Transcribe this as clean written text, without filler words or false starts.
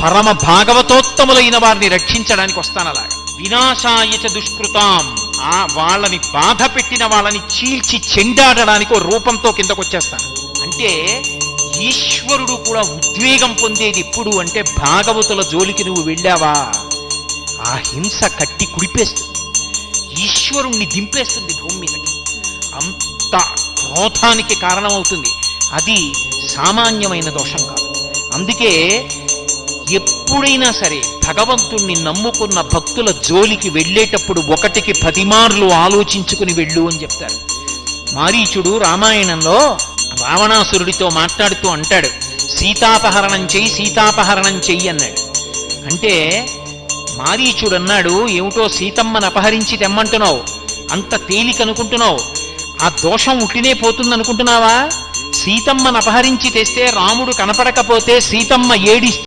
పరమ భాగవతోత్తములైన వారిని రక్షించడానికి వస్తాను. అలాగా వినాశాయచ దుష్కృతాం, ఆ వాళ్ళని బాధ పెట్టిన వాళ్ళని చీల్చి చెండాడడానికి ఓ రూపంతో కిందకు వచ్చేస్తాను. అంటే ఈశ్వరుడు కూడా ఉద్వేగం పొందేది ఎప్పుడు అంటే భాగవతుల జోలికి నువ్వు వెళ్ళావా ఆ హింస కట్టి కుడిపేస్తుంది, ఈశ్వరుణ్ణి దింపేస్తుంది భూమి మీదకి. అంత క్రోధానికి కారణమవుతుంది. అది సామాన్యమైన దోషం కాదు. అందుకే ఎప్పుడైనా సరే భగవంతుణ్ణి నమ్ముకున్న భక్తుల జోలికి వెళ్ళేటప్పుడు 1కి 10 మార్లు ఆలోచించుకుని వెళ్ళు అని చెప్తారు. మారీచుడు రామాయణంలో రావణాసురుడితో మాట్లాడుతూ అంటాడు, సీతాపహరణం చెయ్యి అన్నాడు. అంటే మారీచుడు అన్నాడు, ఏమిటో సీతమ్మను అపహరించి తెమ్మంటున్నావు, అంత తేలికనుకుంటున్నావు, ఆ దోషం ఉట్టినే పోతుంది అనుకుంటున్నావా? సీతమ్మను అపహరించి తెస్తే రాముడు కనపడకపోతే సీతమ్మ ఏడిస్తే